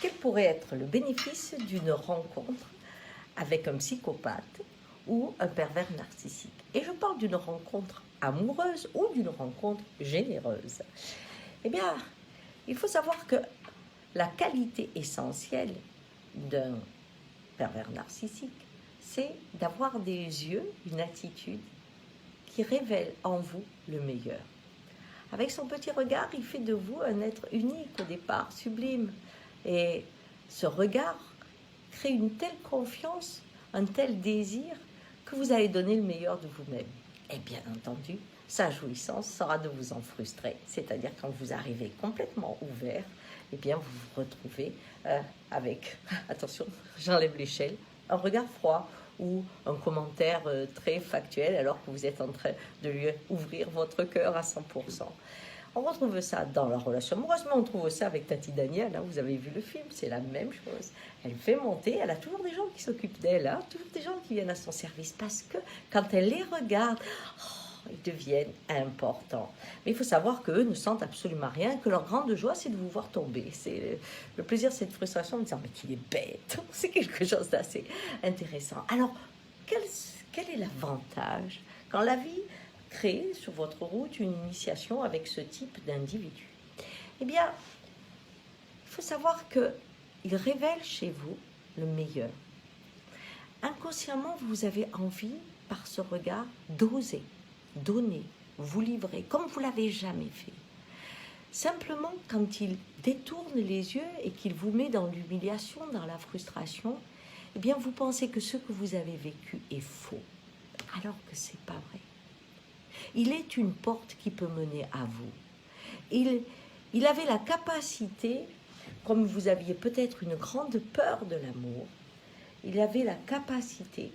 quel pourrait être le bénéfice d'une rencontre avec un psychopathe ou un pervers narcissique? Et je parle d'une rencontre amoureuse ou d'une rencontre généreuse. Eh bien, il faut savoir que la qualité essentielle d'un pervers narcissique, c'est d'avoir des yeux, une attitude qui révèle en vous le meilleur. Avec son petit regard, il fait de vous un être unique au départ, sublime. Et ce regard crée une telle confiance, un tel désir, que vous allez donner le meilleur de vous-même. Et bien entendu, sa jouissance sera de vous en frustrer. C'est-à-dire quand vous arrivez complètement ouvert, eh bien vous vous retrouvez avec, attention, j'enlève l'échelle, un regard froid ou un commentaire très factuel alors que vous êtes en train de lui ouvrir votre cœur à 100%. On retrouve ça dans la relation amoureuse, mais on trouve ça avec Tati Daniel, hein, vous avez vu le film, c'est la même chose. Elle fait monter, elle a toujours des gens qui s'occupent d'elle, hein, toujours des gens qui viennent à son service, parce que quand elle les regarde, ils deviennent importants. Mais il faut savoir qu'eux ne sentent absolument rien, que leur grande joie, c'est de vous voir tomber. C'est le plaisir, cette frustration de dire « mais qu'il est bête !» C'est quelque chose d'assez intéressant. Alors, quel est l'avantage quand la vie crée sur votre route une initiation avec ce type d'individu? Eh bien, il faut savoir qu'il révèle chez vous le meilleur. Inconsciemment, vous avez envie, par ce regard, d'oser, donner, vous livrer, comme vous ne l'avez jamais fait. Simplement, quand il détourne les yeux et qu'il vous met dans l'humiliation, dans la frustration, eh bien, vous pensez que ce que vous avez vécu est faux, alors que ce n'est pas vrai. Il est une porte qui peut mener à vous. Il avait la capacité, comme vous aviez peut-être une grande peur de l'amour, il avait la capacité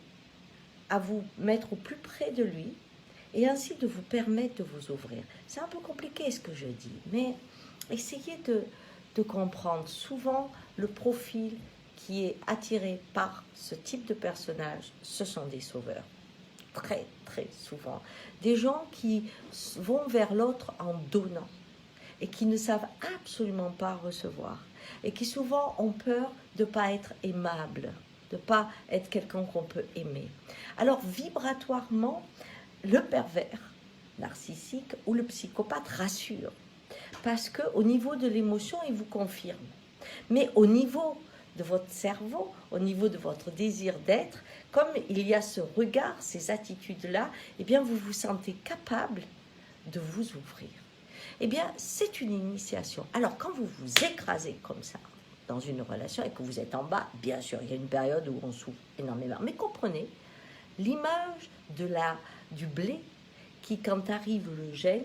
à vous mettre au plus près de lui et ainsi de vous permettre de vous ouvrir. C'est un peu compliqué ce que je dis, mais essayez de comprendre. Souvent, le profil qui est attiré par ce type de personnage, ce sont des sauveurs. Très, très souvent. Des gens qui vont vers l'autre en donnant et qui ne savent absolument pas recevoir et qui souvent ont peur de ne pas être aimables, de ne pas être quelqu'un qu'on peut aimer. Alors, vibratoirement, le pervers narcissique ou le psychopathe rassure parce qu'au niveau de l'émotion, il vous confirme. Mais au niveau de votre cerveau, au niveau de votre désir d'être, comme il y a ce regard, ces attitudes-là, eh bien, vous vous sentez capable de vous ouvrir. Eh bien, c'est une initiation. Alors, quand vous vous écrasez comme ça dans une relation et que vous êtes en bas, bien sûr, il y a une période où on souffre énormément. Mais comprenez l'image du blé qui, quand arrive le gel,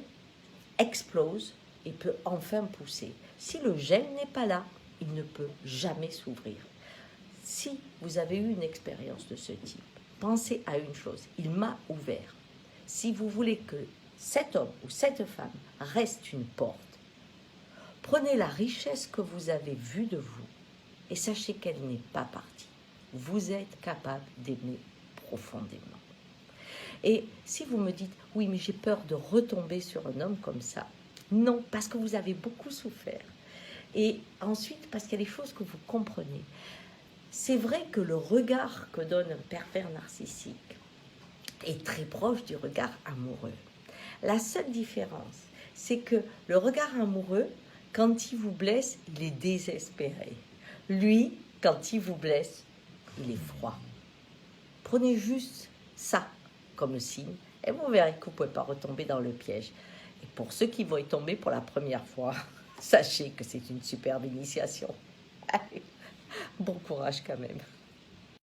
explose et peut enfin pousser. Si le gel n'est pas là, il ne peut jamais s'ouvrir. Si vous avez eu une expérience de ce type, pensez à une chose, il m'a ouvert. Si vous voulez que cet homme ou cette femme reste une porte, prenez la richesse que vous avez vue de vous et sachez qu'elle n'est pas partie. Vous êtes capable d'aimer profondément. Et si vous me dites, oui, mais j'ai peur de retomber sur un homme comme ça, non, parce que vous avez beaucoup souffert. Et ensuite, parce qu'il y a des choses que vous comprenez. C'est vrai que le regard que donne un pervers narcissique est très proche du regard amoureux. La seule différence, c'est que le regard amoureux, quand il vous blesse, il est désespéré. Lui, quand il vous blesse, il est froid. Prenez juste ça comme signe et vous verrez que vous ne pouvez pas retomber dans le piège. Et pour ceux qui vont y tomber pour la première fois, sachez que c'est une superbe initiation. Allez, bon courage quand même.